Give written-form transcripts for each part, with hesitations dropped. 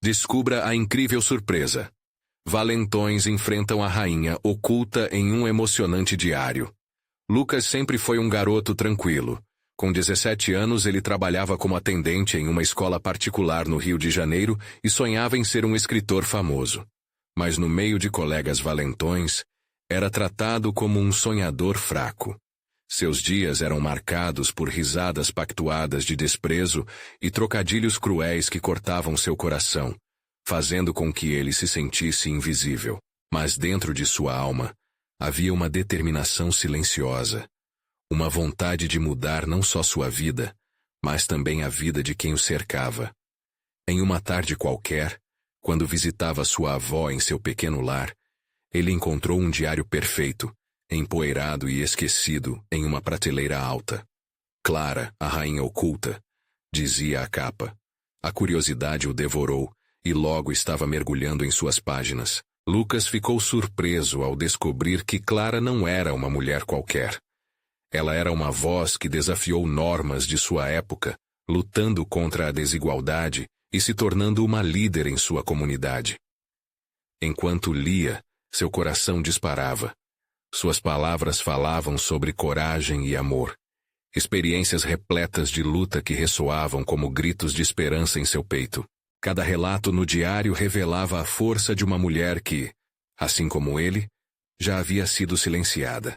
Descubra a incrível surpresa. Valentões enfrentam a rainha oculta em um emocionante diário. Lucas sempre foi um garoto tranquilo. Com 17 anos, ele trabalhava como atendente em uma escola particular no Rio de Janeiro e sonhava em ser um escritor famoso. Mas no meio de colegas valentões, era tratado como um sonhador fraco. Seus dias eram marcados por risadas pactuadas de desprezo e trocadilhos cruéis que cortavam seu coração, fazendo com que ele se sentisse invisível. Mas dentro de sua alma, havia uma determinação silenciosa, uma vontade de mudar não só sua vida, mas também a vida de quem o cercava. Em uma tarde qualquer, quando visitava sua avó em seu pequeno lar, ele encontrou um diário perfeito, empoeirado e esquecido em uma prateleira alta. Clara, a rainha oculta, dizia a capa. A curiosidade o devorou e logo estava mergulhando em suas páginas. Lucas ficou surpreso ao descobrir que Clara não era uma mulher qualquer. Ela era uma voz que desafiou normas de sua época, lutando contra a desigualdade e se tornando uma líder em sua comunidade. Enquanto lia, seu coração disparava. Suas palavras falavam sobre coragem e amor, experiências repletas de luta que ressoavam como gritos de esperança em seu peito. Cada relato no diário revelava a força de uma mulher que, assim como ele, já havia sido silenciada.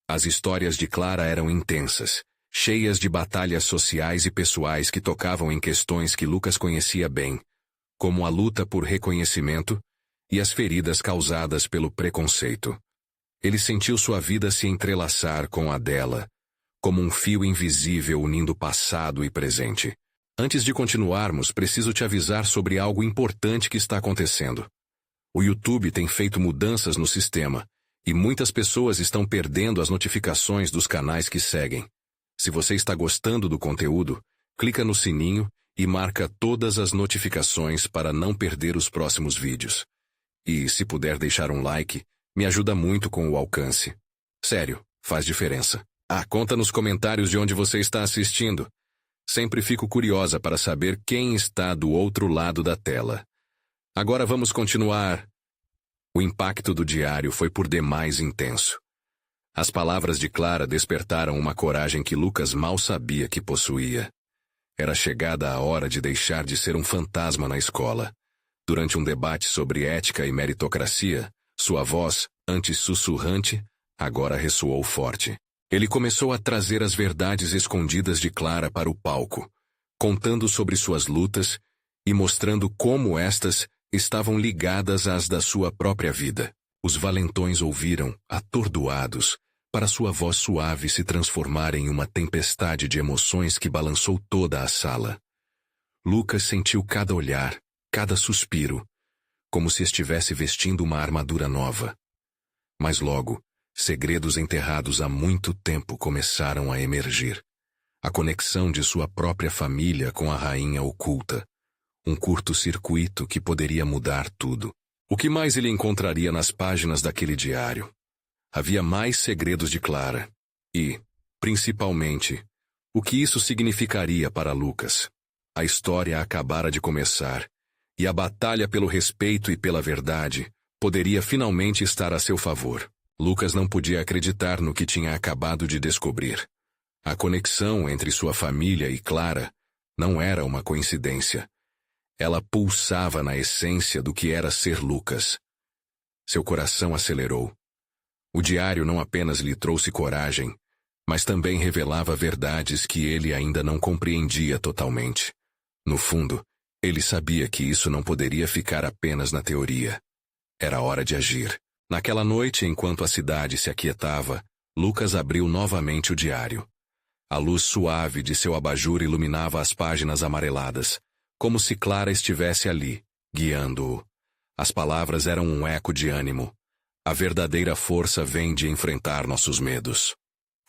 As histórias de Clara eram intensas, cheias de batalhas sociais e pessoais que tocavam em questões que Lucas conhecia bem, como a luta por reconhecimento e as feridas causadas pelo preconceito. Ele sentiu sua vida se entrelaçar com a dela, como um fio invisível unindo passado e presente. Antes de continuarmos, preciso te avisar sobre algo importante que está acontecendo. O YouTube tem feito mudanças no sistema, e muitas pessoas estão perdendo as notificações dos canais que seguem. Se você está gostando do conteúdo, clica no sininho e marca todas as notificações para não perder os próximos vídeos. E, se puder deixar um like, me ajuda muito com o alcance. Sério, faz diferença. Conta nos comentários de onde você está assistindo. Sempre fico curiosa para saber quem está do outro lado da tela. Agora vamos continuar. O impacto do diário foi por demais intenso. As palavras de Clara despertaram uma coragem que Lucas mal sabia que possuía. Era chegada a hora de deixar de ser um fantasma na escola. Durante um debate sobre ética e meritocracia, sua voz, antes sussurrante, agora ressoou forte. Ele começou a trazer as verdades escondidas de Clara para o palco, contando sobre suas lutas e mostrando como estas estavam ligadas às da sua própria vida. Os valentões ouviram, atordoados, para sua voz suave se transformar em uma tempestade de emoções que balançou toda a sala. Lucas sentiu cada olhar, cada suspiro, como se estivesse vestindo uma armadura nova. Mas logo, segredos enterrados há muito tempo começaram a emergir. A conexão de sua própria família com a rainha oculta. Um curto-circuito que poderia mudar tudo. O que mais ele encontraria nas páginas daquele diário? Havia mais segredos de Clara. E, principalmente, o que isso significaria para Lucas. A história acabara de começar. E a batalha pelo respeito e pela verdade poderia finalmente estar a seu favor. Lucas não podia acreditar no que tinha acabado de descobrir. A conexão entre sua família e Clara não era uma coincidência. Ela pulsava na essência do que era ser Lucas. Seu coração acelerou. O diário não apenas lhe trouxe coragem, mas também revelava verdades que ele ainda não compreendia totalmente. No fundo, ele sabia que isso não poderia ficar apenas na teoria. Era hora de agir. Naquela noite, enquanto a cidade se aquietava, Lucas abriu novamente o diário. A luz suave de seu abajur iluminava as páginas amareladas, como se Clara estivesse ali, guiando-o. As palavras eram um eco de ânimo. A verdadeira força vem de enfrentar nossos medos.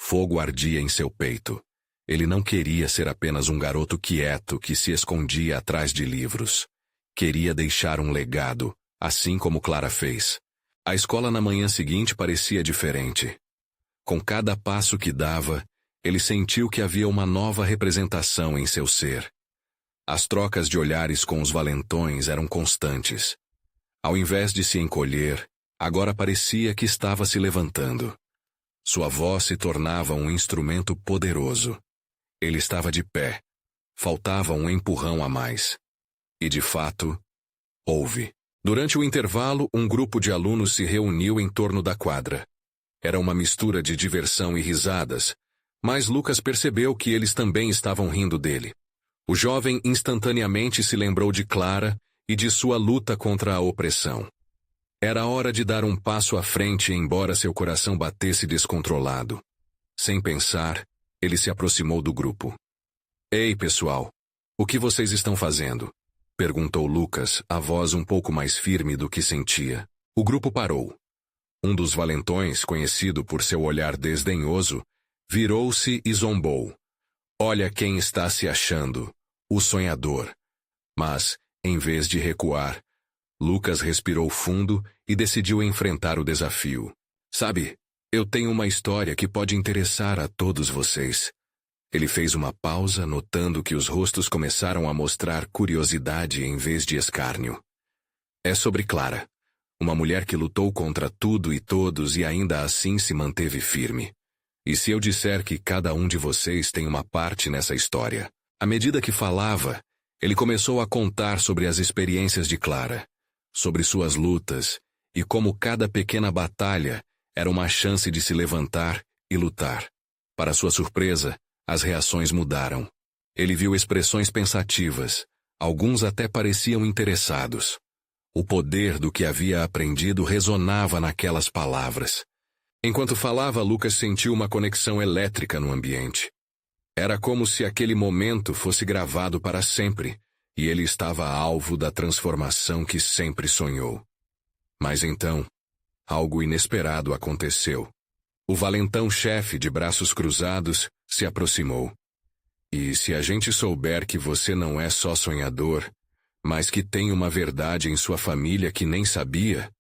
Fogo ardia em seu peito. Ele não queria ser apenas um garoto quieto que se escondia atrás de livros. Queria deixar um legado, assim como Clara fez. A escola na manhã seguinte parecia diferente. Com cada passo que dava, ele sentiu que havia uma nova representação em seu ser. As trocas de olhares com os valentões eram constantes. Ao invés de se encolher, agora parecia que estava se levantando. Sua voz se tornava um instrumento poderoso. Ele estava de pé. Faltava um empurrão a mais. E de fato, houve. Durante o intervalo, um grupo de alunos se reuniu em torno da quadra. Era uma mistura de diversão e risadas, mas Lucas percebeu que eles também estavam rindo dele. O jovem instantaneamente se lembrou de Clara e de sua luta contra a opressão. Era hora de dar um passo à frente, embora seu coração batesse descontrolado. Sem pensar, ele se aproximou do grupo. "Ei, pessoal, o que vocês estão fazendo?" perguntou Lucas, a voz um pouco mais firme do que sentia. O grupo parou. Um dos valentões, conhecido por seu olhar desdenhoso, virou-se e zombou. "Olha quem está se achando, o sonhador." Mas, em vez de recuar, Lucas respirou fundo e decidiu enfrentar o desafio. "Sabe, eu tenho uma história que pode interessar a todos vocês." Ele fez uma pausa, notando que os rostos começaram a mostrar curiosidade em vez de escárnio. "É sobre Clara, uma mulher que lutou contra tudo e todos e ainda assim se manteve firme. E se eu disser que cada um de vocês tem uma parte nessa história?" À medida que falava, ele começou a contar sobre as experiências de Clara, sobre suas lutas e como cada pequena batalha era uma chance de se levantar e lutar. Para sua surpresa, as reações mudaram. Ele viu expressões pensativas, alguns até pareciam interessados. O poder do que havia aprendido ressonava naquelas palavras. Enquanto falava, Lucas sentiu uma conexão elétrica no ambiente. Era como se aquele momento fosse gravado para sempre, e ele estava alvo da transformação que sempre sonhou. Mas então, algo inesperado aconteceu. O valentão-chefe de braços cruzados se aproximou. "E se a gente souber que você não é só sonhador, mas que tem uma verdade em sua família que nem sabia?"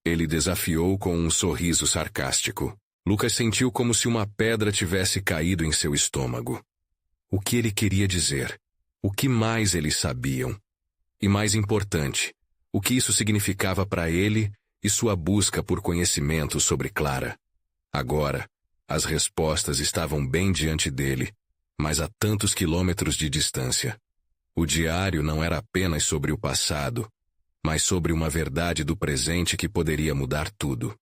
Ele desafiou com um sorriso sarcástico. Lucas sentiu como se uma pedra tivesse caído em seu estômago. O que ele queria dizer? O que mais eles sabiam? E mais importante, o que isso significava para ele e sua busca por conhecimento sobre Clara? Agora, as respostas estavam bem diante dele, mas a tantos quilômetros de distância. O diário não era apenas sobre o passado, mas sobre uma verdade do presente que poderia mudar tudo.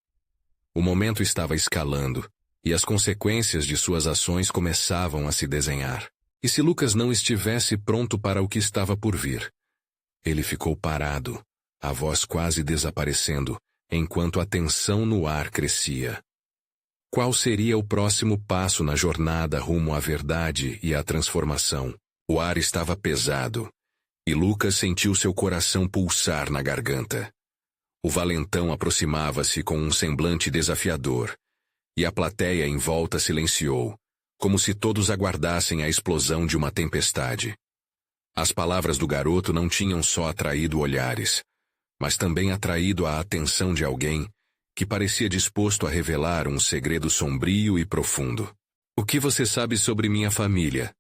O momento estava escalando, e as consequências de suas ações começavam a se desenhar. E se Lucas não estivesse pronto para o que estava por vir? Ele ficou parado, a voz quase desaparecendo, enquanto a tensão no ar crescia. Qual seria o próximo passo na jornada rumo à verdade e à transformação? O ar estava pesado, e Lucas sentiu seu coração pulsar na garganta. O valentão aproximava-se com um semblante desafiador, e a plateia em volta silenciou, como se todos aguardassem a explosão de uma tempestade. As palavras do garoto não tinham só atraído olhares, mas também atraído a atenção de alguém que parecia disposto a revelar um segredo sombrio e profundo. "O que você sabe sobre minha família?"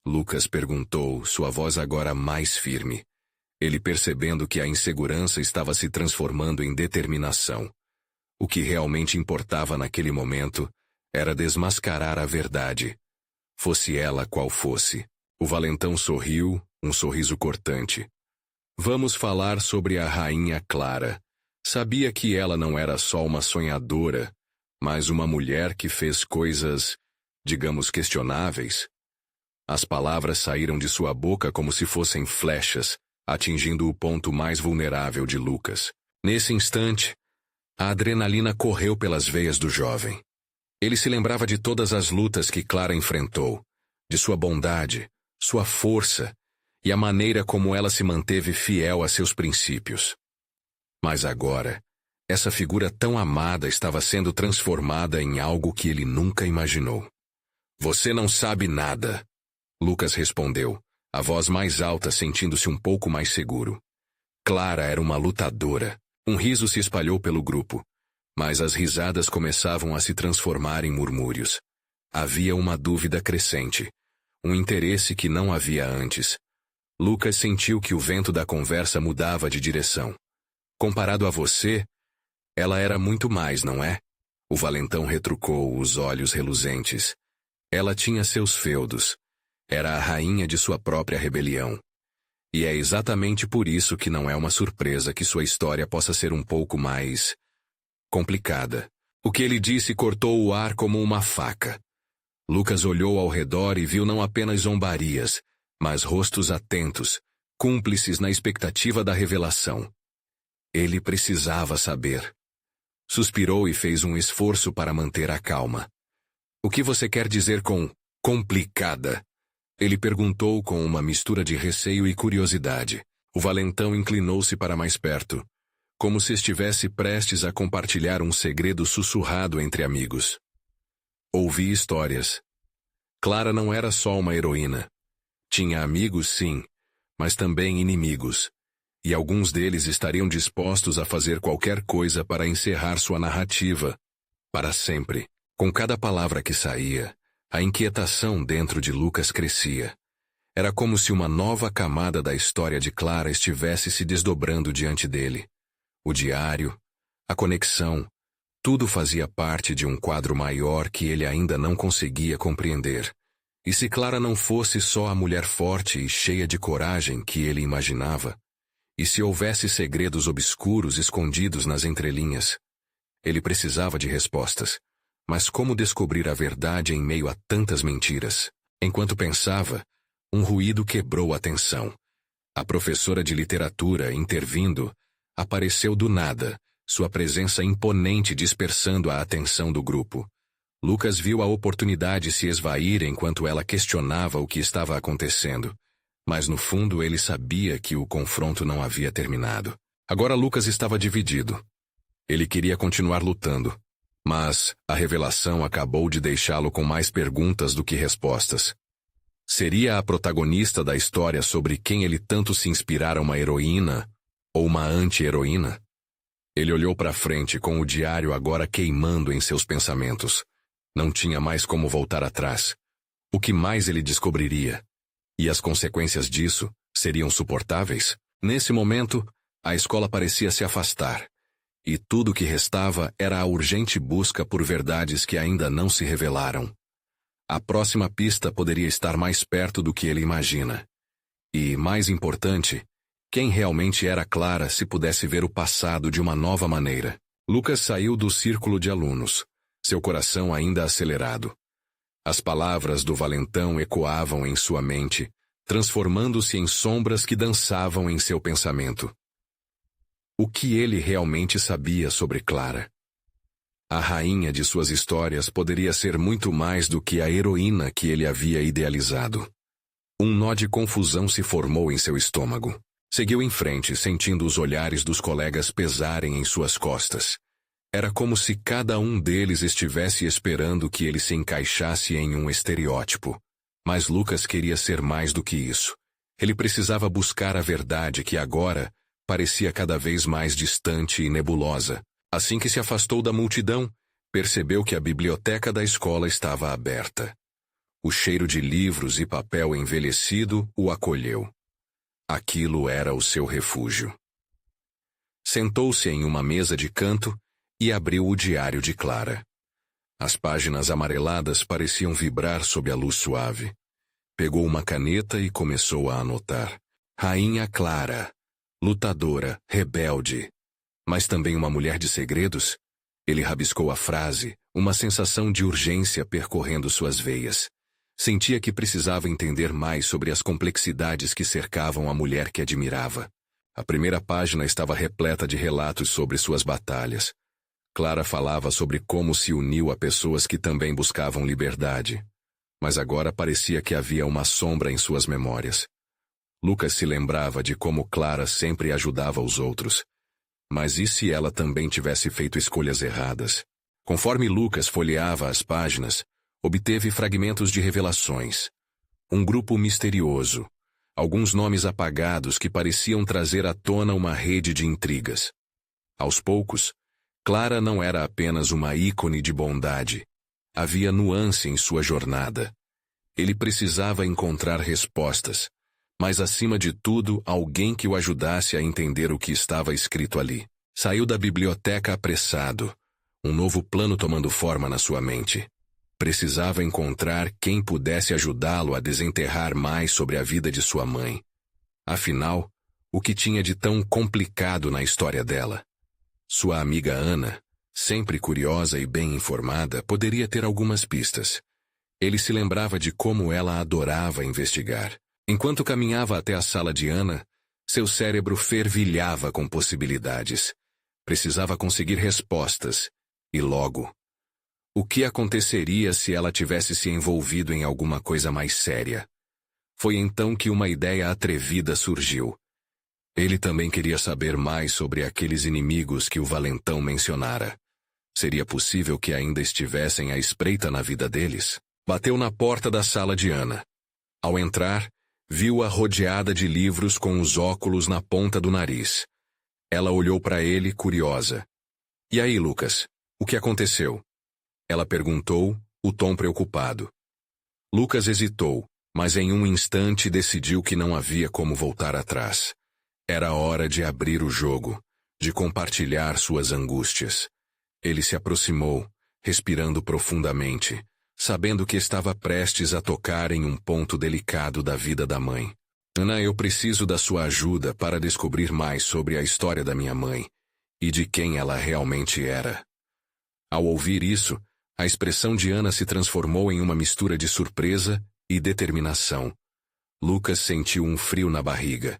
Lucas perguntou, sua voz agora mais firme. Ele percebendo que a insegurança estava se transformando em determinação. O que realmente importava naquele momento era desmascarar a verdade, fosse ela qual fosse. O valentão sorriu, um sorriso cortante. "Vamos falar sobre a rainha Clara. Sabia que ela não era só uma sonhadora, mas uma mulher que fez coisas, digamos, questionáveis?" As palavras saíram de sua boca como se fossem flechas, atingindo o ponto mais vulnerável de Lucas. Nesse instante, a adrenalina correu pelas veias do jovem. Ele se lembrava de todas as lutas que Clara enfrentou, de sua bondade, sua força e a maneira como ela se manteve fiel a seus princípios. Mas agora, essa figura tão amada estava sendo transformada em algo que ele nunca imaginou. "Você não sabe nada", Lucas respondeu, a voz mais alta, sentindo-se um pouco mais seguro. Clara era uma lutadora. Um riso se espalhou pelo grupo, mas as risadas começavam a se transformar em murmúrios. Havia uma dúvida crescente, um interesse que não havia antes. Lucas sentiu que o vento da conversa mudava de direção. Comparado a você, ela era muito mais, não é? O valentão retrucou, os olhos reluzentes. Ela tinha seus feudos. Era a rainha de sua própria rebelião. E é exatamente por isso que não é uma surpresa que sua história possa ser um pouco mais complicada. O que ele disse cortou o ar como uma faca. Lucas olhou ao redor e viu não apenas zombarias, mas rostos atentos, cúmplices na expectativa da revelação. Ele precisava saber. Suspirou e fez um esforço para manter a calma. O que você quer dizer com complicada? Ele perguntou com uma mistura de receio e curiosidade. O valentão inclinou-se para mais perto, como se estivesse prestes a compartilhar um segredo sussurrado entre amigos. Ouvi histórias. Clara não era só uma heroína. Tinha amigos, sim, mas também inimigos. E alguns deles estariam dispostos a fazer qualquer coisa para encerrar sua narrativa. Para sempre. Com cada palavra que saía, a inquietação dentro de Lucas crescia. Era como se uma nova camada da história de Clara estivesse se desdobrando diante dele. O diário, a conexão, tudo fazia parte de um quadro maior que ele ainda não conseguia compreender. E se Clara não fosse só a mulher forte e cheia de coragem que ele imaginava? E se houvesse segredos obscuros escondidos nas entrelinhas? Ele precisava de respostas. Mas como descobrir a verdade em meio a tantas mentiras? Enquanto pensava, um ruído quebrou a tensão. A professora de literatura, intervindo, apareceu do nada, sua presença imponente dispersando a atenção do grupo. Lucas viu a oportunidade se esvair enquanto ela questionava o que estava acontecendo. Mas no fundo ele sabia que o confronto não havia terminado. Agora Lucas estava dividido. Ele queria continuar lutando. Mas a revelação acabou de deixá-lo com mais perguntas do que respostas. Seria a protagonista da história sobre quem ele tanto se inspirara uma heroína ou uma anti-heroína? Ele olhou para frente com o diário agora queimando em seus pensamentos. Não tinha mais como voltar atrás. O que mais ele descobriria? E as consequências disso seriam suportáveis? Nesse momento, a escola parecia se afastar. E tudo o que restava era a urgente busca por verdades que ainda não se revelaram. A próxima pista poderia estar mais perto do que ele imagina. E, mais importante, quem realmente era Clara se pudesse ver o passado de uma nova maneira. Lucas saiu do círculo de alunos, seu coração ainda acelerado. As palavras do valentão ecoavam em sua mente, transformando-se em sombras que dançavam em seu pensamento. O que ele realmente sabia sobre Clara? A rainha de suas histórias poderia ser muito mais do que a heroína que ele havia idealizado. Um nó de confusão se formou em seu estômago. Seguiu em frente, sentindo os olhares dos colegas pesarem em suas costas. Era como se cada um deles estivesse esperando que ele se encaixasse em um estereótipo. Mas Lucas queria ser mais do que isso. Ele precisava buscar a verdade que agora parecia cada vez mais distante e nebulosa. Assim que se afastou da multidão, percebeu que a biblioteca da escola estava aberta. O cheiro de livros e papel envelhecido o acolheu. Aquilo era o seu refúgio. Sentou-se em uma mesa de canto e abriu o diário de Clara. As páginas amareladas pareciam vibrar sob a luz suave. Pegou uma caneta e começou a anotar. Rainha Clara. Lutadora, rebelde, mas também uma mulher de segredos? Ele rabiscou a frase, uma sensação de urgência percorrendo suas veias. Sentia que precisava entender mais sobre as complexidades que cercavam a mulher que admirava. A primeira página estava repleta de relatos sobre suas batalhas. Clara falava sobre como se uniu a pessoas que também buscavam liberdade. Mas agora parecia que havia uma sombra em suas memórias. Lucas se lembrava de como Clara sempre ajudava os outros. Mas e se ela também tivesse feito escolhas erradas? Conforme Lucas folheava as páginas, obteve fragmentos de revelações. Um grupo misterioso. Alguns nomes apagados que pareciam trazer à tona uma rede de intrigas. Aos poucos, Clara não era apenas uma ícone de bondade. Havia nuance em sua jornada. Ele precisava encontrar respostas, mas acima de tudo, alguém que o ajudasse a entender o que estava escrito ali. Saiu da biblioteca apressado, um novo plano tomando forma na sua mente. Precisava encontrar quem pudesse ajudá-lo a desenterrar mais sobre a vida de sua mãe. Afinal, o que tinha de tão complicado na história dela? Sua amiga Ana, sempre curiosa e bem informada, poderia ter algumas pistas. Ele se lembrava de como ela adorava investigar. Enquanto caminhava até a sala de Ana, seu cérebro fervilhava com possibilidades. Precisava conseguir respostas, e logo. O que aconteceria se ela tivesse se envolvido em alguma coisa mais séria? Foi então que uma ideia atrevida surgiu. Ele também queria saber mais sobre aqueles inimigos que o valentão mencionara. Seria possível que ainda estivessem à espreita na vida deles? Bateu na porta da sala de Ana. Ao entrar, viu-a rodeada de livros com os óculos na ponta do nariz. Ela olhou para ele, curiosa. "E aí, Lucas? O que aconteceu?" Ela perguntou, o tom preocupado. Lucas hesitou, mas em um instante decidiu que não havia como voltar atrás. Era hora de abrir o jogo, de compartilhar suas angústias. Ele se aproximou, respirando profundamente, sabendo que estava prestes a tocar em um ponto delicado da vida da mãe. "Ana, eu preciso da sua ajuda para descobrir mais sobre a história da minha mãe e de quem ela realmente era." Ao ouvir isso, a expressão de Ana se transformou em uma mistura de surpresa e determinação. Lucas sentiu um frio na barriga.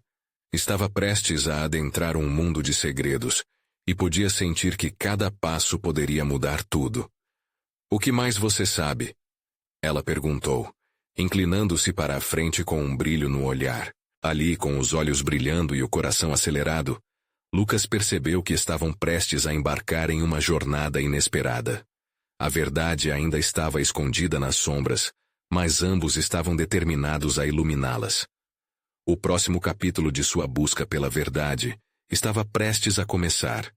Estava prestes a adentrar um mundo de segredos e podia sentir que cada passo poderia mudar tudo. "O que mais você sabe?" Ela perguntou, inclinando-se para a frente com um brilho no olhar. Ali, com os olhos brilhando e o coração acelerado, Lucas percebeu que estavam prestes a embarcar em uma jornada inesperada. A verdade ainda estava escondida nas sombras, mas ambos estavam determinados a iluminá-las. O próximo capítulo de sua busca pela verdade estava prestes a começar.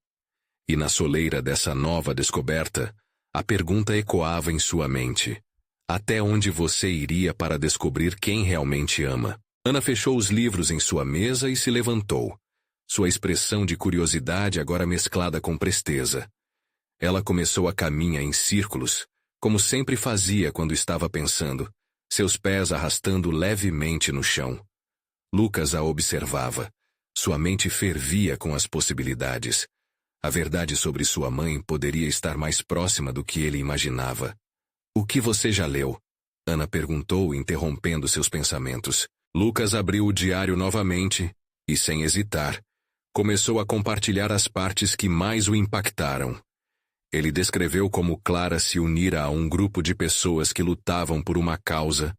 E na soleira dessa nova descoberta, a pergunta ecoava em sua mente: até onde você iria para descobrir quem realmente ama? Ana fechou os livros em sua mesa e se levantou, sua expressão de curiosidade agora mesclada com presteza. Ela começou a caminhar em círculos, como sempre fazia quando estava pensando, seus pés arrastando levemente no chão. Lucas a observava. Sua mente fervia com as possibilidades. A verdade sobre sua mãe poderia estar mais próxima do que ele imaginava. "O que você já leu?" Ana perguntou, interrompendo seus pensamentos. Lucas abriu o diário novamente e, sem hesitar, começou a compartilhar as partes que mais o impactaram. Ele descreveu como Clara se unira a um grupo de pessoas que lutavam por uma causa,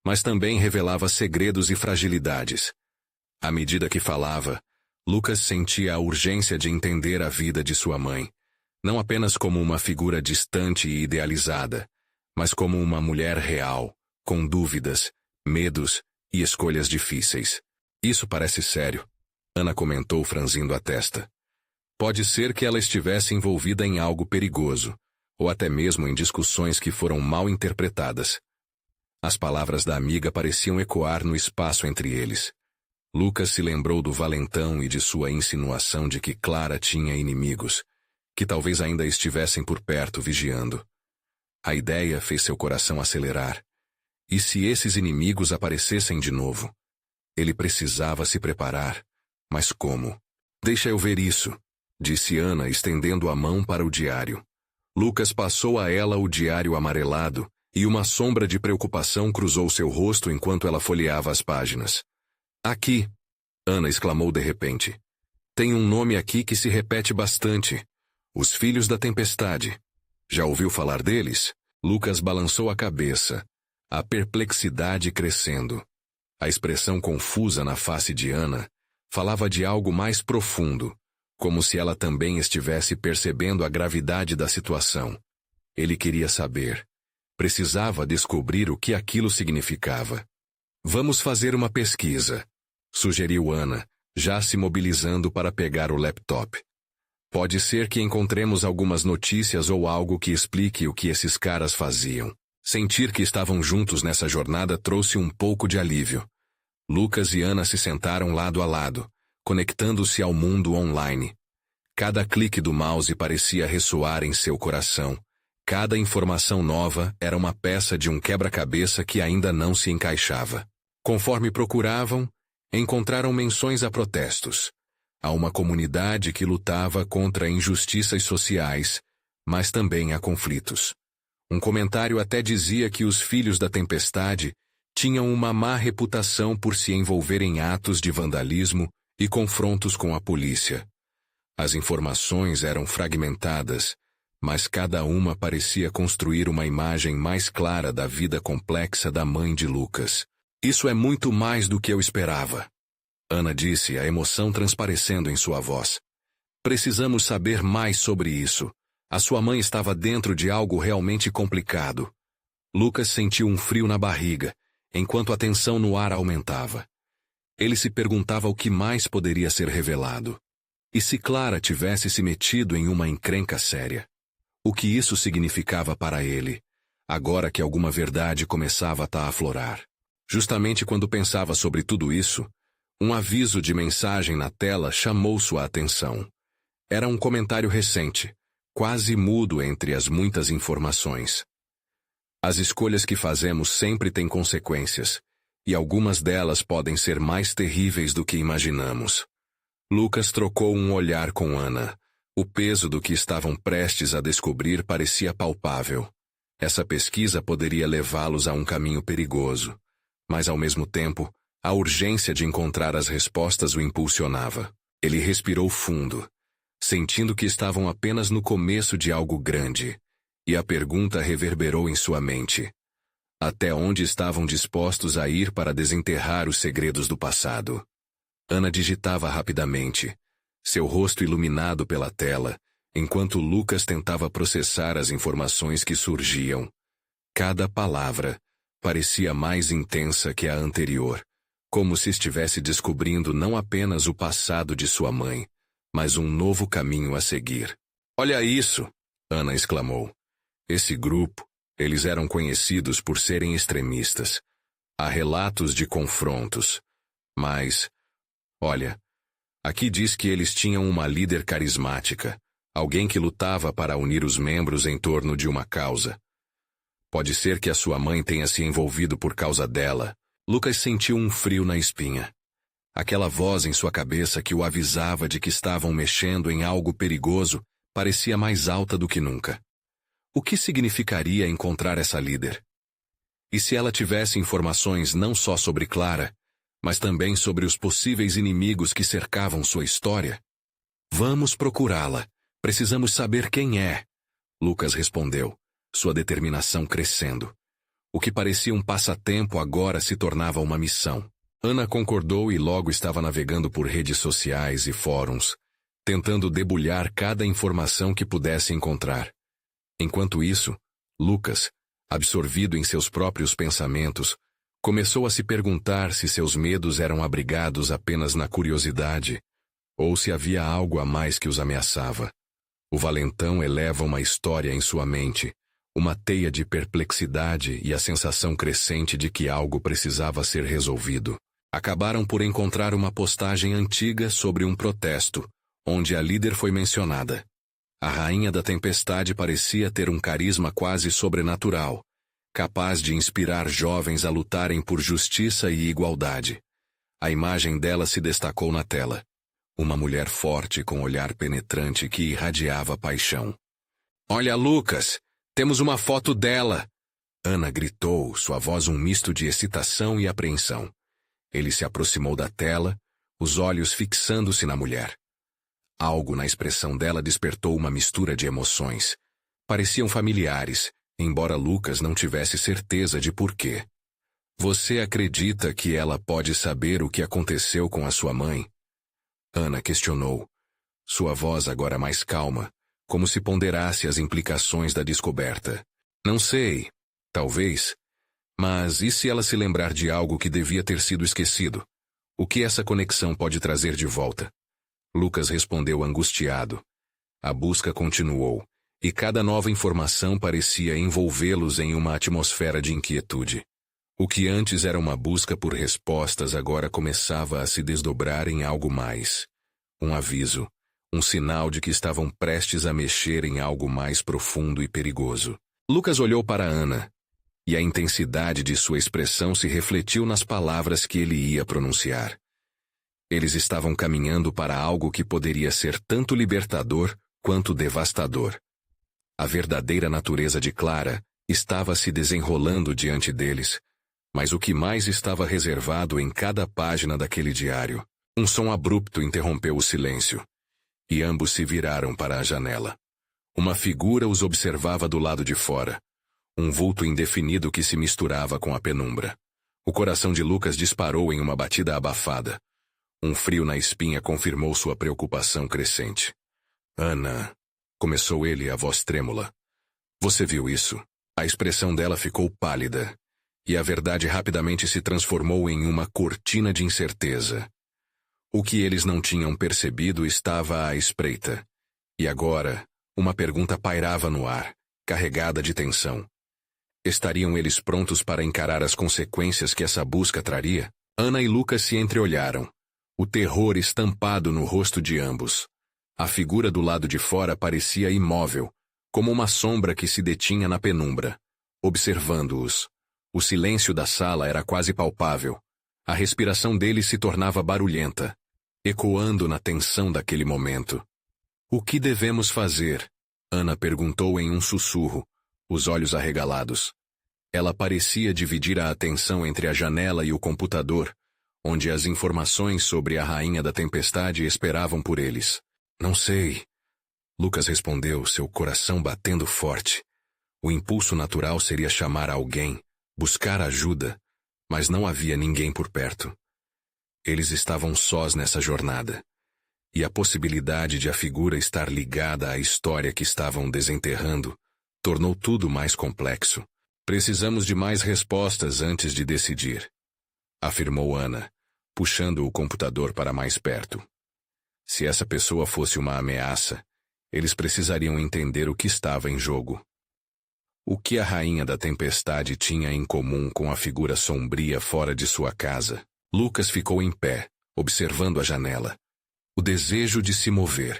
mas também revelava segredos e fragilidades. À medida que falava, Lucas sentia a urgência de entender a vida de sua mãe, não apenas como uma figura distante e idealizada, mas como uma mulher real, com dúvidas, medos e escolhas difíceis. "Isso parece sério", Ana comentou franzindo a testa. Pode ser que ela estivesse envolvida em algo perigoso, ou até mesmo em discussões que foram mal interpretadas. As palavras da amiga pareciam ecoar no espaço entre eles. Lucas se lembrou do valentão e de sua insinuação de que Clara tinha inimigos, que talvez ainda estivessem por perto vigiando. A ideia fez seu coração acelerar. E se esses inimigos aparecessem de novo? Ele precisava se preparar. Mas como? "Deixa eu ver isso", disse Ana, estendendo a mão para o diário. Lucas passou a ela o diário amarelado, e uma sombra de preocupação cruzou seu rosto enquanto ela folheava as páginas. "Aqui", Ana exclamou de repente. "Tem um nome aqui que se repete bastante. Os Filhos da Tempestade. Já ouviu falar deles?" Lucas balançou a cabeça, a perplexidade crescendo. A expressão confusa na face de Ana falava de algo mais profundo, como se ela também estivesse percebendo a gravidade da situação. Ele queria saber. Precisava descobrir o que aquilo significava. "Vamos fazer uma pesquisa", sugeriu Ana, já se mobilizando para pegar o laptop. "Pode ser que encontremos algumas notícias ou algo que explique o que esses caras faziam." Sentir que estavam juntos nessa jornada trouxe um pouco de alívio. Lucas e Ana se sentaram lado a lado, conectando-se ao mundo online. Cada clique do mouse parecia ressoar em seu coração. Cada informação nova era uma peça de um quebra-cabeça que ainda não se encaixava. Conforme procuravam, encontraram menções a protestos, a uma comunidade que lutava contra injustiças sociais, mas também a conflitos. Um comentário até dizia que os filhos da tempestade tinham uma má reputação por se envolver em atos de vandalismo e confrontos com a polícia. As informações eram fragmentadas, mas cada uma parecia construir uma imagem mais clara da vida complexa da mãe de Lucas. Isso é muito mais do que eu esperava, Ana disse, a emoção transparecendo em sua voz. Precisamos saber mais sobre isso. A sua mãe estava dentro de algo realmente complicado. Lucas sentiu um frio na barriga, enquanto a tensão no ar aumentava. Ele se perguntava o que mais poderia ser revelado. E se Clara tivesse se metido em uma encrenca séria? O que isso significava para ele, agora que alguma verdade começava a aflorar? Justamente quando pensava sobre tudo isso, um aviso de mensagem na tela chamou sua atenção. Era um comentário recente, quase mudo entre as muitas informações. As escolhas que fazemos sempre têm consequências, e algumas delas podem ser mais terríveis do que imaginamos. Lucas trocou um olhar com Ana. O peso do que estavam prestes a descobrir parecia palpável. Essa pesquisa poderia levá-los a um caminho perigoso, mas ao mesmo tempo, a urgência de encontrar as respostas o impulsionava. Ele respirou fundo, sentindo que estavam apenas no começo de algo grande, e a pergunta reverberou em sua mente. Até onde estavam dispostos a ir para desenterrar os segredos do passado? Ana digitava rapidamente, seu rosto iluminado pela tela, enquanto Lucas tentava processar as informações que surgiam. Cada palavra parecia mais intensa que a anterior, como se estivesse descobrindo não apenas o passado de sua mãe, mas um novo caminho a seguir. "Olha isso!" Ana exclamou. Esse grupo, eles eram conhecidos por serem extremistas. Há relatos de confrontos. Mas, olha, aqui diz que eles tinham uma líder carismática, alguém que lutava para unir os membros em torno de uma causa. Pode ser que a sua mãe tenha se envolvido por causa dela. Lucas sentiu um frio na espinha. Aquela voz em sua cabeça que o avisava de que estavam mexendo em algo perigoso parecia mais alta do que nunca. O que significaria encontrar essa líder? E se ela tivesse informações não só sobre Clara, mas também sobre os possíveis inimigos que cercavam sua história? "Vamos procurá-la. Precisamos saber quem é", Lucas respondeu, sua determinação crescendo. O que parecia um passatempo agora se tornava uma missão. Ana concordou e logo estava navegando por redes sociais e fóruns, tentando debulhar cada informação que pudesse encontrar. Enquanto isso, Lucas, absorvido em seus próprios pensamentos, começou a se perguntar se seus medos eram abrigados apenas na curiosidade, ou se havia algo a mais que os ameaçava. O valentão eleva uma história em sua mente, uma teia de perplexidade e a sensação crescente de que algo precisava ser resolvido. Acabaram por encontrar uma postagem antiga sobre um protesto, onde a líder foi mencionada. A rainha da tempestade parecia ter um carisma quase sobrenatural, capaz de inspirar jovens a lutarem por justiça e igualdade. A imagem dela se destacou na tela. Uma mulher forte com olhar penetrante que irradiava paixão. "Olha, Lucas! Temos uma foto dela!" Ana gritou, sua voz um misto de excitação e apreensão. Ele se aproximou da tela, os olhos fixando-se na mulher. Algo na expressão dela despertou uma mistura de emoções. Pareciam familiares, embora Lucas não tivesse certeza de porquê. "Você acredita que ela pode saber o que aconteceu com a sua mãe?" Ana questionou, sua voz agora mais calma, como se ponderasse as implicações da descoberta. "Não sei, talvez. Mas e se ela se lembrar de algo que devia ter sido esquecido? O que essa conexão pode trazer de volta?" Lucas respondeu angustiado. A busca continuou, e cada nova informação parecia envolvê-los em uma atmosfera de inquietude. O que antes era uma busca por respostas agora começava a se desdobrar em algo mais. Um aviso, um sinal de que estavam prestes a mexer em algo mais profundo e perigoso. Lucas olhou para Ana, e a intensidade de sua expressão se refletiu nas palavras que ele ia pronunciar. Eles estavam caminhando para algo que poderia ser tanto libertador quanto devastador. A verdadeira natureza de Clara estava se desenrolando diante deles, mas o que mais estava reservado em cada página daquele diário? Um som abrupto interrompeu o silêncio, e ambos se viraram para a janela. Uma figura os observava do lado de fora, um vulto indefinido que se misturava com a penumbra. O coração de Lucas disparou em uma batida abafada. Um frio na espinha confirmou sua preocupação crescente. Ana, começou ele, a voz trêmula. Você viu isso? A expressão dela ficou pálida, e a verdade rapidamente se transformou em uma cortina de incerteza. O que eles não tinham percebido estava à espreita. E agora, uma pergunta pairava no ar, carregada de tensão. Estariam eles prontos para encarar as consequências que essa busca traria? Ana e Lucas se entreolharam, o terror estampado no rosto de ambos. A figura do lado de fora parecia imóvel, como uma sombra que se detinha na penumbra, observando-os. O silêncio da sala era quase palpável. A respiração deles se tornava barulhenta, ecoando na tensão daquele momento. O que devemos fazer? Ana perguntou em um sussurro, os olhos arregalados. Ela parecia dividir a atenção entre a janela e o computador, onde as informações sobre a Rainha da Tempestade esperavam por eles. Não sei. Lucas respondeu, seu coração batendo forte. O impulso natural seria chamar alguém, buscar ajuda, mas não havia ninguém por perto. Eles estavam sós nessa jornada, e a possibilidade de a figura estar ligada à história que estavam desenterrando tornou tudo mais complexo. Precisamos de mais respostas antes de decidir, afirmou Ana, puxando o computador para mais perto. Se essa pessoa fosse uma ameaça, eles precisariam entender o que estava em jogo. O que a Rainha da Tempestade tinha em comum com a figura sombria fora de sua casa? Lucas ficou em pé, observando a janela. O desejo de se mover,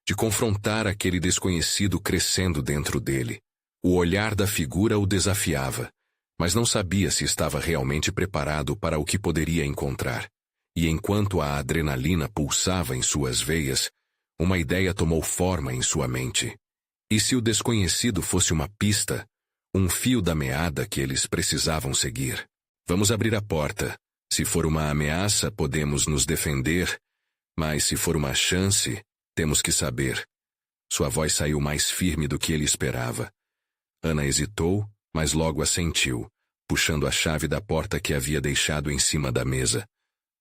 de confrontar aquele desconhecido crescendo dentro dele. O olhar da figura o desafiava, mas não sabia se estava realmente preparado para o que poderia encontrar. E enquanto a adrenalina pulsava em suas veias, uma ideia tomou forma em sua mente. E se o desconhecido fosse uma pista, um fio da meada que eles precisavam seguir? Vamos abrir a porta. Se for uma ameaça, podemos nos defender, mas se for uma chance, temos que saber. Sua voz saiu mais firme do que ele esperava. Ana hesitou, mas logo assentiu, puxando a chave da porta que havia deixado em cima da mesa.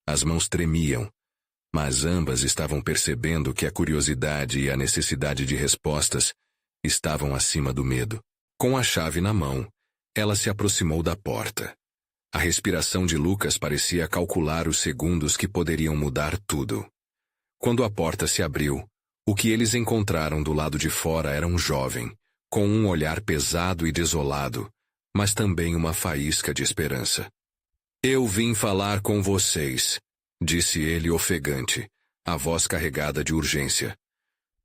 As mãos tremiam, mas ambas estavam percebendo que a curiosidade e a necessidade de respostas estavam acima do medo. Com a chave na mão, ela se aproximou da porta. A respiração de Lucas parecia calcular os segundos que poderiam mudar tudo. Quando a porta se abriu, o que eles encontraram do lado de fora era um jovem, com um olhar pesado e desolado, mas também uma faísca de esperança. Eu vim falar com vocês, disse ele ofegante, a voz carregada de urgência.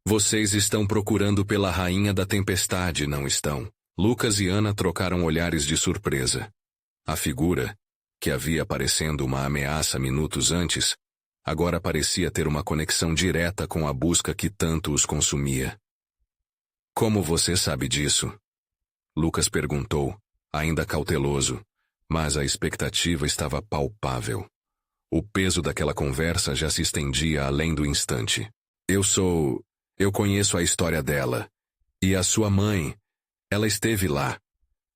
Vocês estão procurando pela Rainha da Tempestade, não estão? Lucas e Ana trocaram olhares de surpresa. A figura, que havia aparecendo uma ameaça minutos antes, agora parecia ter uma conexão direta com a busca que tanto os consumia. Como você sabe disso? Lucas perguntou, ainda cauteloso, mas a expectativa estava palpável. O peso daquela conversa já se estendia além do instante. Eu conheço a história dela. E a sua mãe, ela esteve lá.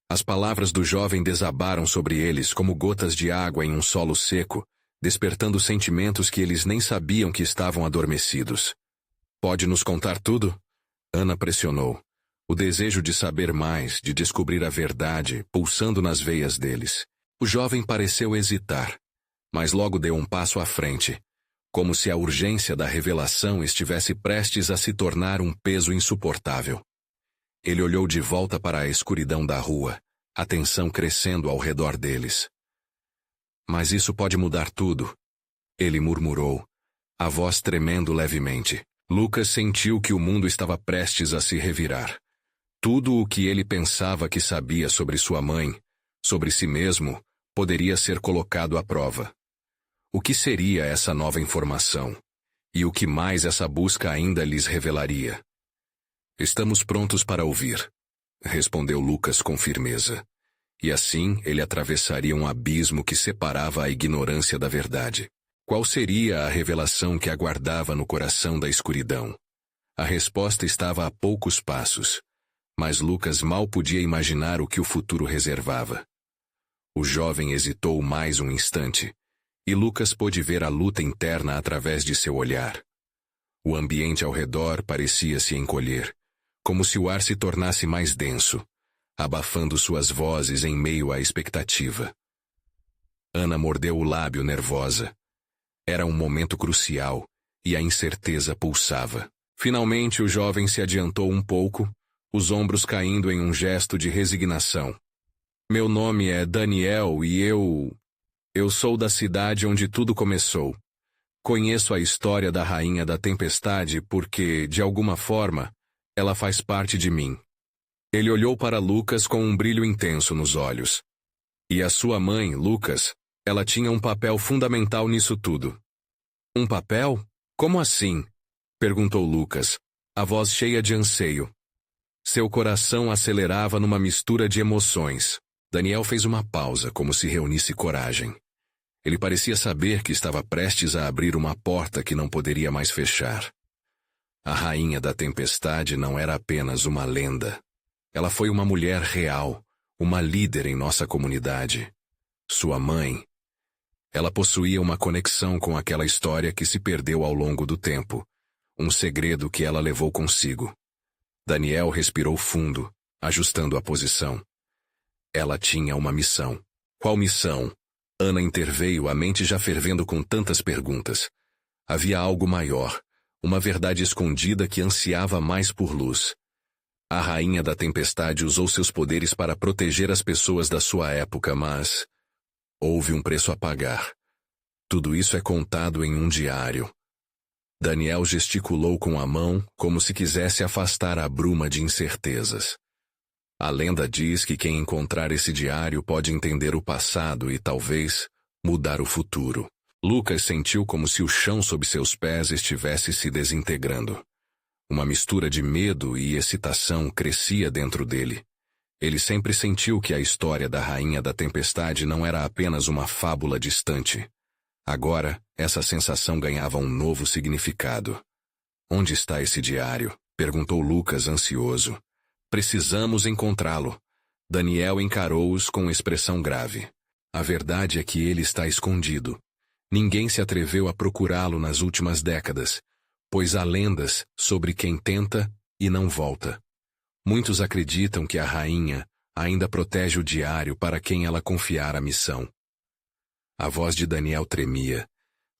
As palavras do jovem desabaram sobre eles como gotas de água em um solo seco, despertando sentimentos que eles nem sabiam que estavam adormecidos. Pode nos contar tudo? Ana pressionou. O desejo de saber mais, de descobrir a verdade, pulsando nas veias deles. O jovem pareceu hesitar, mas logo deu um passo à frente, como se a urgência da revelação estivesse prestes a se tornar um peso insuportável. Ele olhou de volta para a escuridão da rua, a tensão crescendo ao redor deles. Mas isso pode mudar tudo. Ele murmurou, a voz tremendo levemente. Lucas sentiu que o mundo estava prestes a se revirar. Tudo o que ele pensava que sabia sobre sua mãe, sobre si mesmo, poderia ser colocado à prova. O que seria essa nova informação? E o que mais essa busca ainda lhes revelaria? Estamos prontos para ouvir, respondeu Lucas com firmeza. E assim ele atravessaria um abismo que separava a ignorância da verdade. Qual seria a revelação que aguardava no coração da escuridão? A resposta estava a poucos passos, mas Lucas mal podia imaginar o que o futuro reservava. O jovem hesitou mais um instante, e Lucas pôde ver a luta interna através de seu olhar. O ambiente ao redor parecia se encolher, como se o ar se tornasse mais denso, abafando suas vozes em meio à expectativa. Ana mordeu o lábio nervosa. Era um momento crucial, e a incerteza pulsava. Finalmente o jovem se adiantou um pouco, os ombros caindo em um gesto de resignação. Meu nome é Daniel e eu sou da cidade onde tudo começou. Conheço a história da Rainha da Tempestade porque, de alguma forma, ela faz parte de mim. Ele olhou para Lucas com um brilho intenso nos olhos. E a sua mãe, Lucas, ela tinha um papel fundamental nisso tudo. Um papel? Como assim? Perguntou Lucas, a voz cheia de anseio. Seu coração acelerava numa mistura de emoções. Daniel fez uma pausa, como se reunisse coragem. Ele parecia saber que estava prestes a abrir uma porta que não poderia mais fechar. A Rainha da Tempestade não era apenas uma lenda. Ela foi uma mulher real, uma líder em nossa comunidade. Sua mãe. Ela possuía uma conexão com aquela história que se perdeu ao longo do tempo, um segredo que ela levou consigo. Daniel respirou fundo, ajustando a posição. Ela tinha uma missão. Qual missão? Ana interveio, a mente já fervendo com tantas perguntas. Havia algo maior, uma verdade escondida que ansiava mais por luz. A Rainha da Tempestade usou seus poderes para proteger as pessoas da sua época, mas houve um preço a pagar. Tudo isso é contado em um diário. Daniel gesticulou com a mão, como se quisesse afastar a bruma de incertezas. A lenda diz que quem encontrar esse diário pode entender o passado e, talvez, mudar o futuro. Lucas sentiu como se o chão sob seus pés estivesse se desintegrando. Uma mistura de medo e excitação crescia dentro dele. Ele sempre sentiu que a história da Rainha da Tempestade não era apenas uma fábula distante. Agora, essa sensação ganhava um novo significado. Onde está esse diário? Perguntou Lucas ansioso. Precisamos encontrá-lo. Daniel encarou-os com expressão grave. A verdade é que ele está escondido. Ninguém se atreveu a procurá-lo nas últimas décadas, pois há lendas sobre quem tenta e não volta. Muitos acreditam que a rainha ainda protege o diário para quem ela confiar a missão. A voz de Daniel tremia,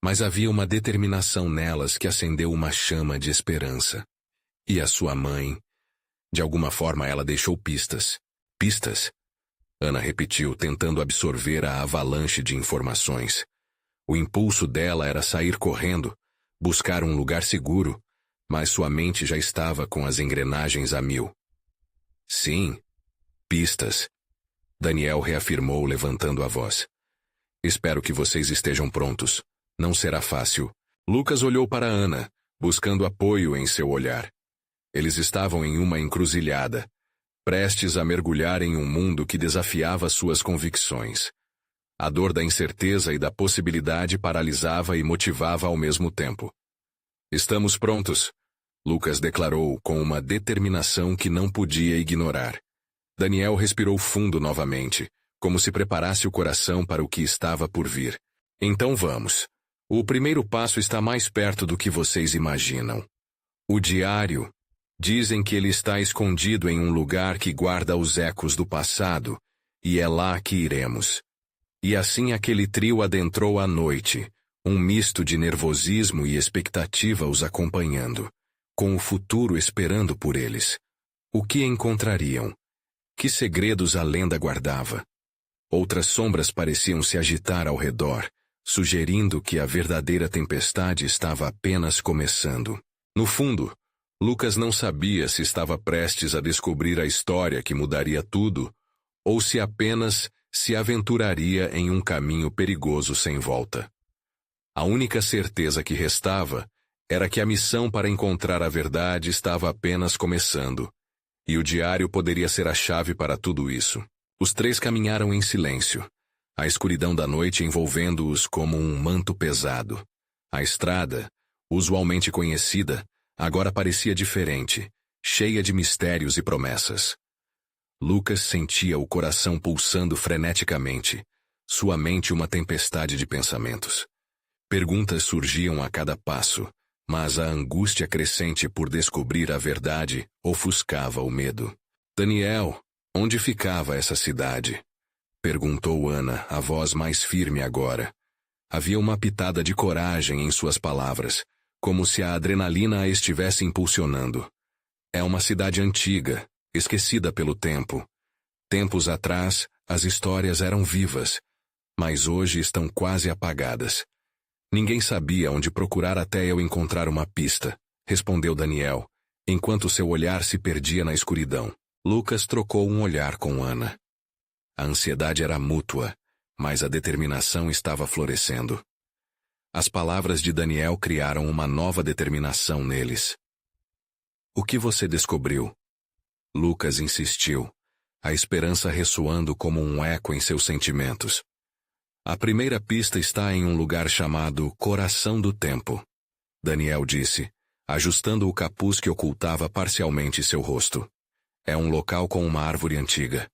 mas havia uma determinação nelas que acendeu uma chama de esperança. E a sua mãe? De alguma forma ela deixou pistas. Pistas? Ana repetiu, tentando absorver a avalanche de informações. O impulso dela era sair correndo, buscar um lugar seguro, mas sua mente já estava com as engrenagens a mil. Sim, pistas. Daniel reafirmou, levantando a voz. Espero que vocês estejam prontos. Não será fácil. Lucas olhou para Ana, buscando apoio em seu olhar. Eles estavam em uma encruzilhada, prestes a mergulhar em um mundo que desafiava suas convicções. A dor da incerteza e da possibilidade paralisava e motivava ao mesmo tempo. Estamos prontos, Lucas declarou com uma determinação que não podia ignorar. Daniel respirou fundo novamente, como se preparasse o coração para o que estava por vir. Então vamos. O primeiro passo está mais perto do que vocês imaginam. O diário. Dizem que ele está escondido em um lugar que guarda os ecos do passado, e é lá que iremos. E assim aquele trio adentrou a noite, um misto de nervosismo e expectativa os acompanhando, com o futuro esperando por eles. O que encontrariam? Que segredos a lenda guardava? Outras sombras pareciam se agitar ao redor, sugerindo que a verdadeira tempestade estava apenas começando. No fundo, Lucas não sabia se estava prestes a descobrir a história que mudaria tudo, ou se apenas se aventuraria em um caminho perigoso sem volta. A única certeza que restava era que a missão para encontrar a verdade estava apenas começando, e o diário poderia ser a chave para tudo isso. Os três caminharam em silêncio, a escuridão da noite envolvendo-os como um manto pesado. A estrada, usualmente conhecida, agora parecia diferente, cheia de mistérios e promessas. Lucas sentia o coração pulsando freneticamente, sua mente uma tempestade de pensamentos. Perguntas surgiam a cada passo, mas a angústia crescente por descobrir a verdade ofuscava o medo. Daniel, onde ficava essa cidade? Perguntou Ana, a voz mais firme agora. Havia uma pitada de coragem em suas palavras, como se a adrenalina a estivesse impulsionando. É uma cidade antiga, esquecida pelo tempo. Tempos atrás, as histórias eram vivas, mas hoje estão quase apagadas. Ninguém sabia onde procurar até eu encontrar uma pista, respondeu Daniel, enquanto seu olhar se perdia na escuridão. Lucas trocou um olhar com Ana. A ansiedade era mútua, mas a determinação estava florescendo. As palavras de Daniel criaram uma nova determinação neles. O que você descobriu? Lucas insistiu, a esperança ressoando como um eco em seus sentimentos. A primeira pista está em um lugar chamado Coração do Tempo, Daniel disse, ajustando o capuz que ocultava parcialmente seu rosto. É um local com uma árvore antiga.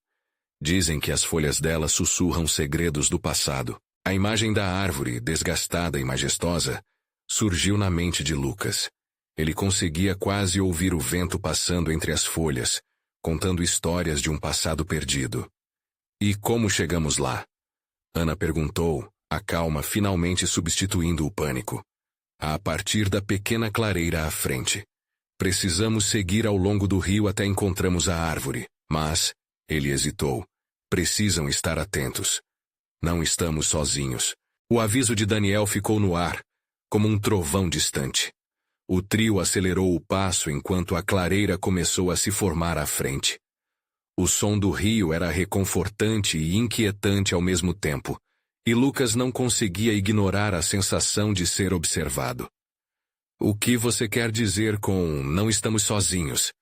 Dizem que as folhas dela sussurram segredos do passado. A imagem da árvore, desgastada e majestosa, surgiu na mente de Lucas. Ele conseguia quase ouvir o vento passando entre as folhas, contando histórias de um passado perdido. E como chegamos lá? Ana perguntou, a calma finalmente substituindo o pânico. A partir da pequena clareira à frente. Precisamos seguir ao longo do rio até encontramos a árvore, mas, ele hesitou, precisam estar atentos. Não estamos sozinhos. O aviso de Daniel ficou no ar, como um trovão distante. O trio acelerou o passo enquanto a clareira começou a se formar à frente. O som do rio era reconfortante e inquietante ao mesmo tempo, e Lucas não conseguia ignorar a sensação de ser observado. O que você quer dizer com não estamos sozinhos?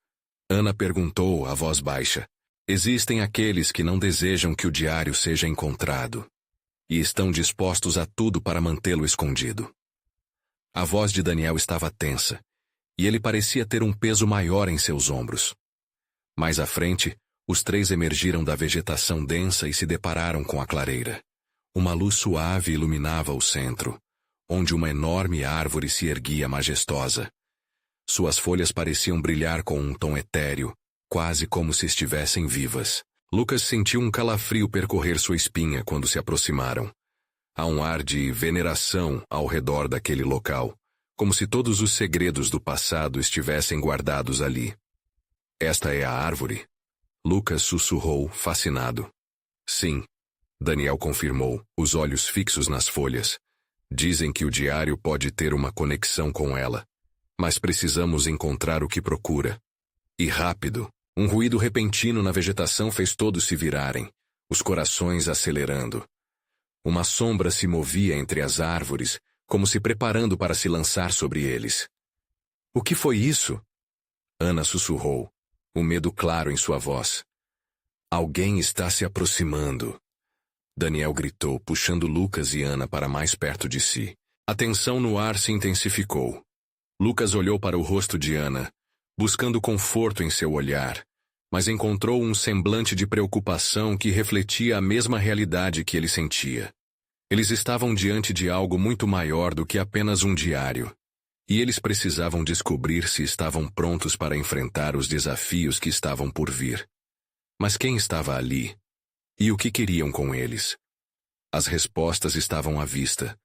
Ana perguntou, a voz baixa. Existem aqueles que não desejam que o diário seja encontrado, e estão dispostos a tudo para mantê-lo escondido. A voz de Daniel estava tensa, e ele parecia ter um peso maior em seus ombros. Mais à frente, os três emergiram da vegetação densa e se depararam com a clareira. Uma luz suave iluminava o centro, onde uma enorme árvore se erguia majestosa. Suas folhas pareciam brilhar com um tom etéreo, quase como se estivessem vivas. Lucas sentiu um calafrio percorrer sua espinha quando se aproximaram. Há um ar de veneração ao redor daquele local, como se todos os segredos do passado estivessem guardados ali. Esta é a árvore? Lucas sussurrou, fascinado. Sim, Daniel confirmou, os olhos fixos nas folhas. Dizem que o diário pode ter uma conexão com ela, mas precisamos encontrar o que procura. E rápido. Um ruído repentino na vegetação fez todos se virarem, os corações acelerando. Uma sombra se movia entre as árvores, como se preparando para se lançar sobre eles. O que foi isso? Ana sussurrou, o medo claro em sua voz. Alguém está se aproximando. Daniel gritou, puxando Lucas e Ana para mais perto de si. A tensão no ar se intensificou. Lucas olhou para o rosto de Ana, buscando conforto em seu olhar, mas encontrou um semblante de preocupação que refletia a mesma realidade que ele sentia. Eles estavam diante de algo muito maior do que apenas um diário, e eles precisavam descobrir se estavam prontos para enfrentar os desafios que estavam por vir. Mas quem estava ali? E o que queriam com eles? As respostas estavam à vista,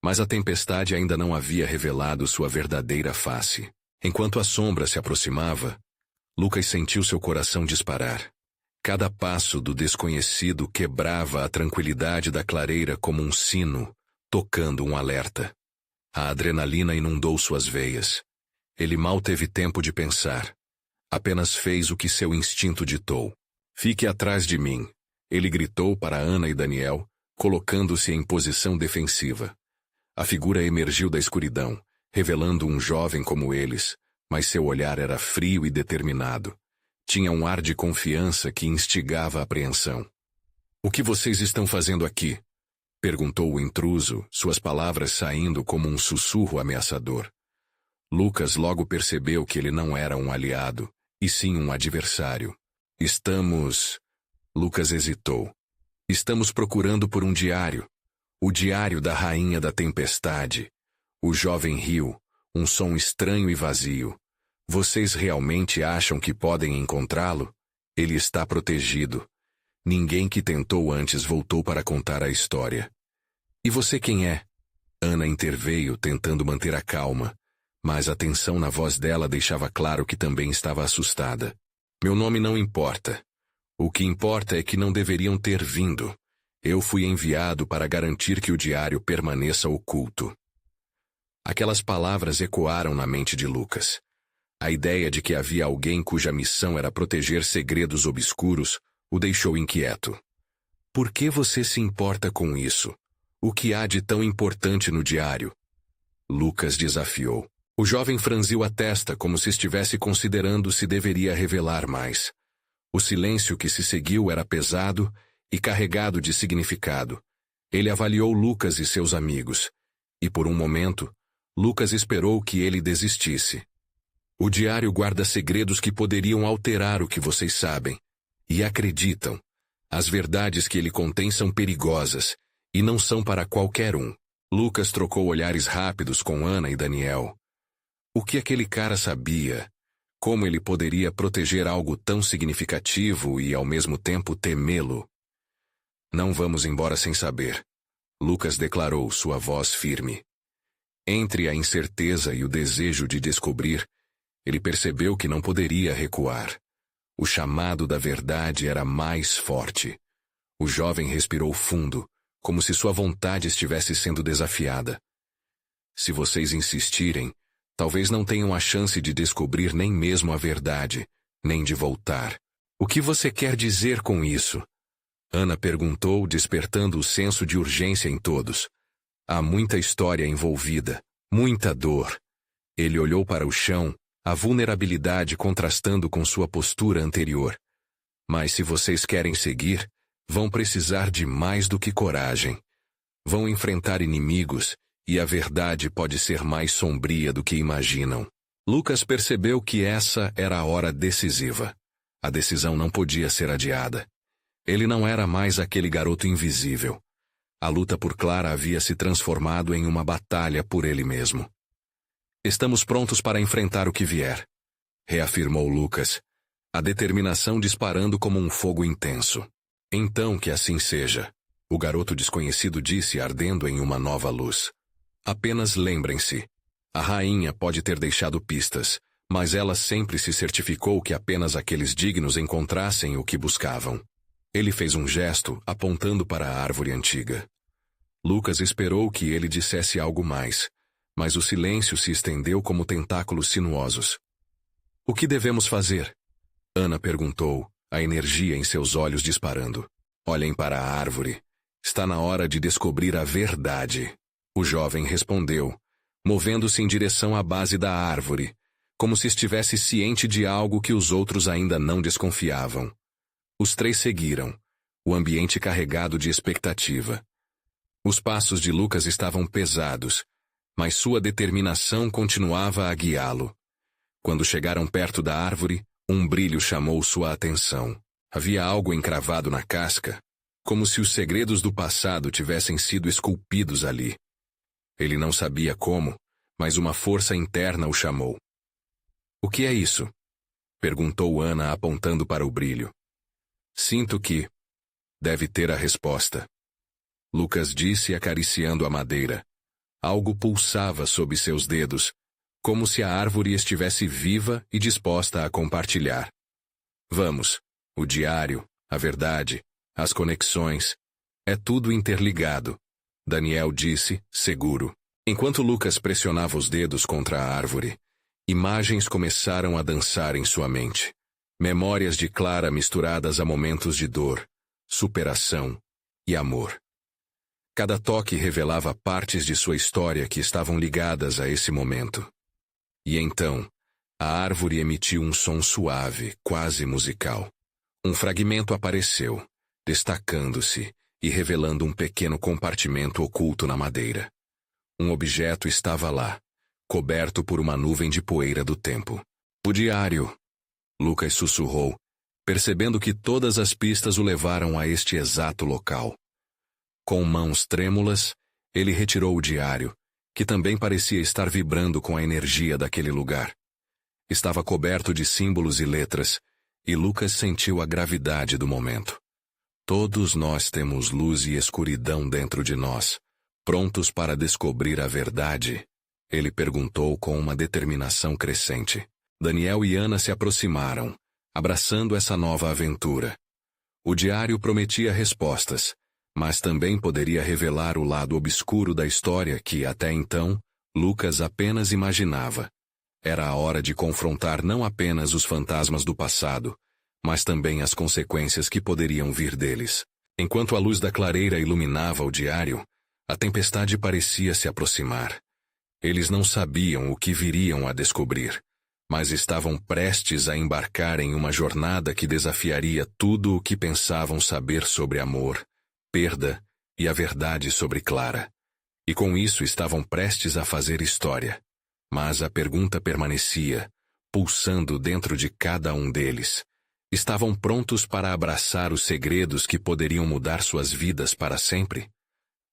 mas a tempestade ainda não havia revelado sua verdadeira face. Enquanto a sombra se aproximava, Lucas sentiu seu coração disparar. Cada passo do desconhecido quebrava a tranquilidade da clareira como um sino, tocando um alerta. A adrenalina inundou suas veias. Ele mal teve tempo de pensar. Apenas fez o que seu instinto ditou. Fique atrás de mim, ele gritou para Ana e Daniel, colocando-se em posição defensiva. A figura emergiu da escuridão, revelando um jovem como eles, mas seu olhar era frio e determinado. Tinha um ar de confiança que instigava a apreensão. "O que vocês estão fazendo aqui?" perguntou o intruso, suas palavras saindo como um sussurro ameaçador. Lucas logo percebeu que ele não era um aliado, e sim um adversário. Lucas hesitou. "Estamos procurando por um diário. O diário da Rainha da Tempestade." O jovem riu, um som estranho e vazio. "Vocês realmente acham que podem encontrá-lo? Ele está protegido. Ninguém que tentou antes voltou para contar a história." "E você quem é?" Ana interveio, tentando manter a calma, mas a tensão na voz dela deixava claro que também estava assustada. "Meu nome não importa. O que importa é que não deveriam ter vindo. Eu fui enviado para garantir que o diário permaneça oculto." Aquelas palavras ecoaram na mente de Lucas. A ideia de que havia alguém cuja missão era proteger segredos obscuros o deixou inquieto. "Por que você se importa com isso? O que há de tão importante no diário?" Lucas desafiou. O jovem franziu a testa como se estivesse considerando se deveria revelar mais. O silêncio que se seguiu era pesado e carregado de significado. Ele avaliou Lucas e seus amigos, e por um momento, Lucas esperou que ele desistisse. "O diário guarda segredos que poderiam alterar o que vocês sabem. E acreditam. As verdades que ele contém são perigosas, e não são para qualquer um." Lucas trocou olhares rápidos com Ana e Daniel. O que aquele cara sabia? Como ele poderia proteger algo tão significativo e ao mesmo tempo temê-lo? "Não vamos embora sem saber", Lucas declarou, sua voz firme. Entre a incerteza e o desejo de descobrir, ele percebeu que não poderia recuar. O chamado da verdade era mais forte. O jovem respirou fundo, como se sua vontade estivesse sendo desafiada. "Se vocês insistirem, talvez não tenham a chance de descobrir nem mesmo a verdade, nem de voltar." "O que você quer dizer com isso?" Ana perguntou, despertando o senso de urgência em todos. "Há muita história envolvida, muita dor." Ele olhou para o chão, a vulnerabilidade contrastando com sua postura anterior. "Mas se vocês querem seguir, vão precisar de mais do que coragem. Vão enfrentar inimigos, e a verdade pode ser mais sombria do que imaginam." Lucas percebeu que essa era a hora decisiva. A decisão não podia ser adiada. Ele não era mais aquele garoto invisível. A luta por Clara havia se transformado em uma batalha por ele mesmo. "Estamos prontos para enfrentar o que vier", reafirmou Lucas, a determinação disparando como um fogo intenso. "Então que assim seja", o garoto desconhecido disse, ardendo em uma nova luz. "Apenas lembrem-se, a rainha pode ter deixado pistas, mas ela sempre se certificou que apenas aqueles dignos encontrassem o que buscavam." Ele fez um gesto, apontando para a árvore antiga. Lucas esperou que ele dissesse algo mais, mas o silêncio se estendeu como tentáculos sinuosos. "O que devemos fazer?" Ana perguntou, a energia em seus olhos disparando. "Olhem para a árvore. Está na hora de descobrir a verdade." O jovem respondeu, movendo-se em direção à base da árvore, como se estivesse ciente de algo que os outros ainda não desconfiavam. Os três seguiram, o ambiente carregado de expectativa. Os passos de Lucas estavam pesados, mas sua determinação continuava a guiá-lo. Quando chegaram perto da árvore, um brilho chamou sua atenção. Havia algo encravado na casca, como se os segredos do passado tivessem sido esculpidos ali. Ele não sabia como, mas uma força interna o chamou. "O que é isso?" perguntou Ana, apontando para o brilho. "Sinto que deve ter a resposta", Lucas disse, acariciando a madeira. Algo pulsava sob seus dedos, como se a árvore estivesse viva e disposta a compartilhar. "Vamos, o diário a verdade, as conexões. É tudo interligado, Daniel disse, seguro. Enquanto Lucas pressionava os dedos contra a árvore, imagens começaram a dançar em sua mente. Memórias de Clara misturadas a momentos de dor, superação e amor. Cada toque revelava partes de sua história que estavam ligadas a esse momento. E então, a árvore emitiu um som suave, quase musical. Um fragmento apareceu, destacando-se e revelando um pequeno compartimento oculto na madeira. Um objeto estava lá, coberto por uma nuvem de poeira do tempo. O diário, Lucas sussurrou, percebendo que todas as pistas o levaram a este exato local. Com mãos trêmulas, ele retirou o diário, que também parecia estar vibrando com a energia daquele lugar. Estava coberto de símbolos e letras, e Lucas sentiu a gravidade do momento. Todos nós temos luz e escuridão dentro de nós, prontos para descobrir a verdade, ele perguntou com uma determinação crescente. Daniel e Ana se aproximaram, abraçando essa nova aventura. O diário prometia respostas, mas também poderia revelar o lado obscuro da história que, até então, Lucas apenas imaginava. Era a hora de confrontar não apenas os fantasmas do passado, mas também as consequências que poderiam vir deles. Enquanto a luz da clareira iluminava o diário, a tempestade parecia se aproximar. Eles não sabiam o que viriam a descobrir, mas estavam prestes a embarcar em uma jornada que desafiaria tudo o que pensavam saber sobre amor, perda e a verdade sobre Clara. E com isso estavam prestes a fazer história. Mas a pergunta permanecia, pulsando dentro de cada um deles. Estavam prontos para abraçar os segredos que poderiam mudar suas vidas para sempre?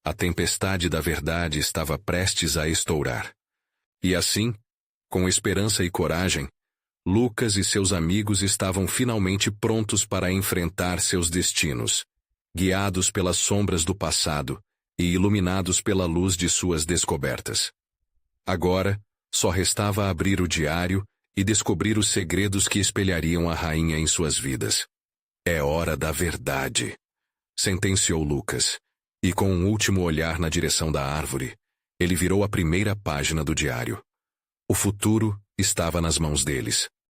A tempestade da verdade estava prestes a estourar. E assim, com esperança e coragem, Lucas e seus amigos estavam finalmente prontos para enfrentar seus destinos, guiados pelas sombras do passado e iluminados pela luz de suas descobertas. Agora, só restava abrir o diário e descobrir os segredos que espelhariam a rainha em suas vidas. É hora da verdade, sentenciou Lucas, e com um último olhar na direção da árvore, ele virou a primeira página do diário. O futuro estava nas mãos deles.